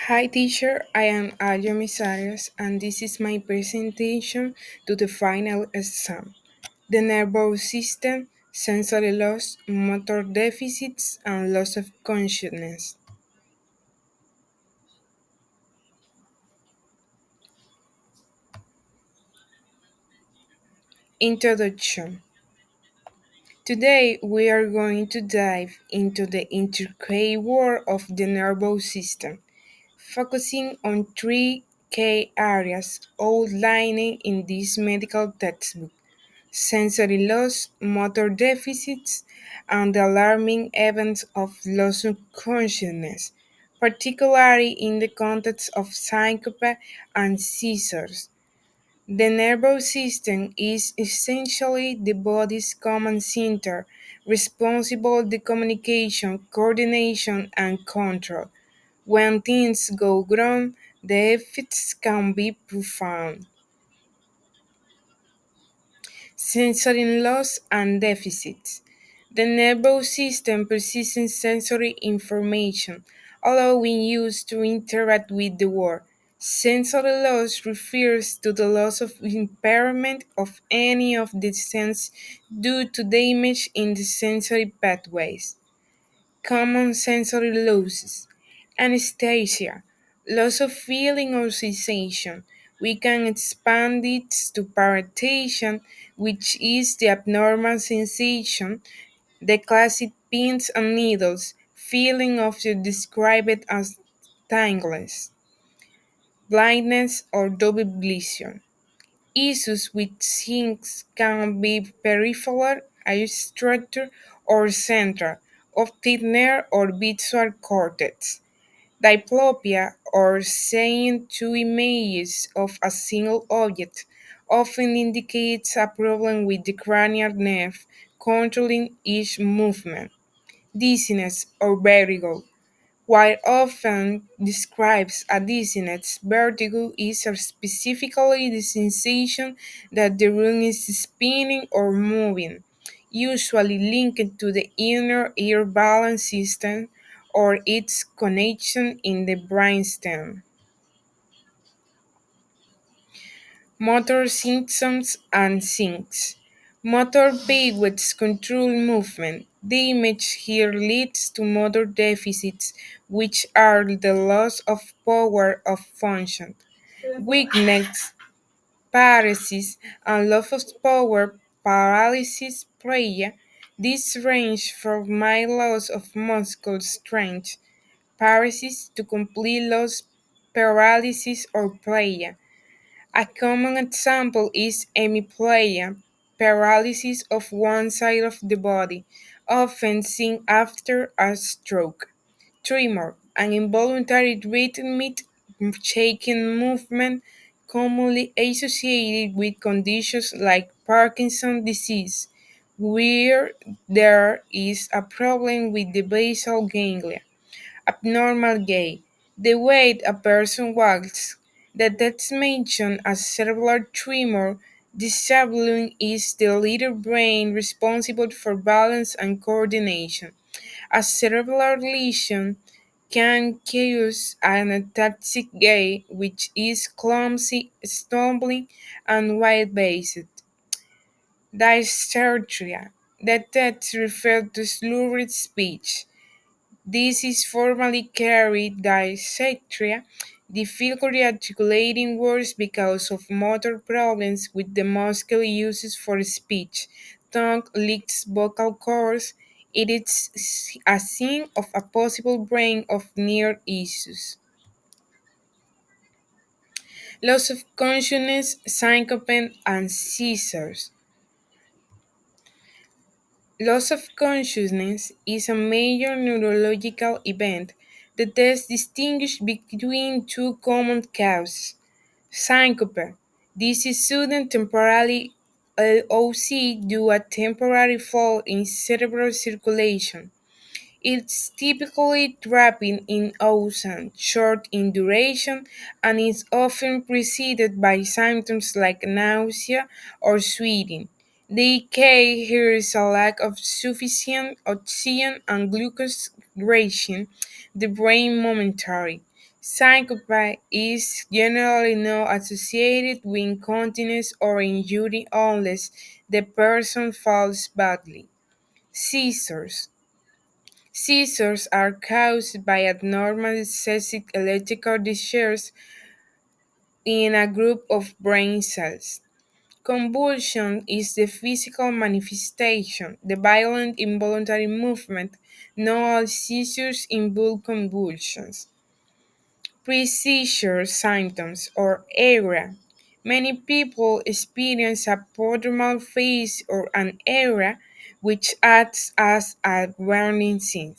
Hi teacher, I am Aljo Misarios and this is my presentation to the final exam. The nervous system, sensory loss, motor deficits, and loss of consciousness. Introduction. Today we are going to dive into the intricate world of the nervous system, focusing on three key areas outlined in this medical textbook: sensory loss, motor deficits, and the alarming events of loss of consciousness, particularly in the context of syncope and seizures. The nervous system is essentially the body's command center, responsible for the communication, coordination, and control. When things go wrong, the effects can be profound. Sensory loss and deficits. The nervous system processes sensory information, allowing us to interact with the world. Sensory loss refers to the loss of impairment of any of the senses due to damage in the sensory pathways. Common sensory losses. Anesthesia. Loss of feeling or sensation. We can expand it to paresthesia, which is the abnormal sensation, the classic pins and needles, feeling often described as tingles, blindness, or double vision. Issues with things can be peripheral, eye structure, or central, optic nerve or visual cortex. Diplopia, or seeing two images of a single object, often indicates a problem with the cranial nerve controlling each movement. Dizziness or vertigo, while often describes a dizziness, vertigo is specifically the sensation that the room is spinning or moving, usually linked to the inner ear balance system or its connection in the brainstem. Motor symptoms and signs. Motor veight's control movement. The image here leads to motor deficits, which are the loss of power of function, weakness, paresis, and loss of power, paralysis, playa. These range from mild loss of muscle strength, paresis, to complete loss, paralysis, or playa. A common example is hemiplegia, paralysis of one side of the body, often seen after a stroke. Tremor, an involuntary rhythmic shaking movement commonly associated with conditions like Parkinson's disease, where there is a problem with the basal ganglia. Abnormal gait, the way a person walks, that's mentioned as cerebral tremor. Disabling is the little brain responsible for balance and coordination. A cerebral lesion can cause an ataxic gait, which is clumsy, stumbling, and wide-based. Dysarthria, that's referred to slurred speech. This is formally carried dysarthria, difficulty articulating words because of motor problems with the muscle uses for speech. Tongue licks vocal cords. It is a sign of a possible brain of near issues. Loss of consciousness, syncope, and seizures. Loss of consciousness is a major neurological event that is distinguished between two common causes. Syncope. This is sudden temporary LOC due to a temporary fall in cerebral circulation. It's typically rapid in onset, short in duration, and is often preceded by symptoms like nausea or sweating. The key here is a lack of sufficient oxygen and glucose reaching the brain momentarily. Syncope is generally not associated with incontinence or injury unless the person falls badly. Seizures. Seizures are caused by abnormal excessive electrical discharge in a group of brain cells. Convulsion is the physical manifestation, the violent involuntary movement. Not all seizures involve convulsions. Pre-seizure symptoms or ARIA. Many people experience a prodromal phase or an ARIA, which acts as a warning sign.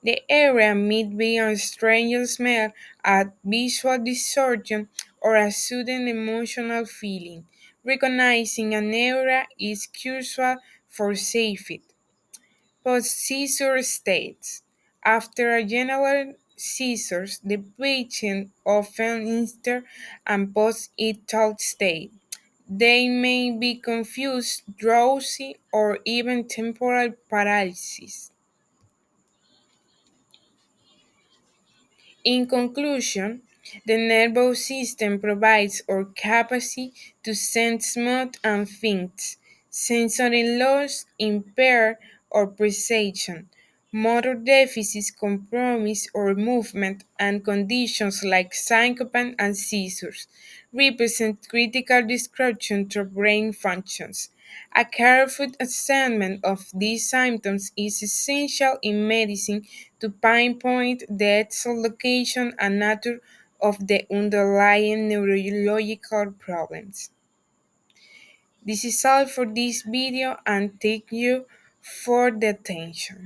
The area may be a strange smell, a visual distortion, or a sudden emotional feeling. Recognizing an area is crucial for safety. Post-seizure states. After a general seizure, the patient often enters a post-ictal state. They may be confused, drowsy, or even temporal paralysis. In conclusion, the nervous system provides our capacity to sense mood and things, sensory loss, impair or perception, motor deficits compromise or movement, and conditions like syncope and seizures represent critical disruption to brain functions. A careful assessment of these symptoms is essential in medicine to pinpoint the exact location and nature of the underlying neurological problems. This is all for this video and thank you for the attention.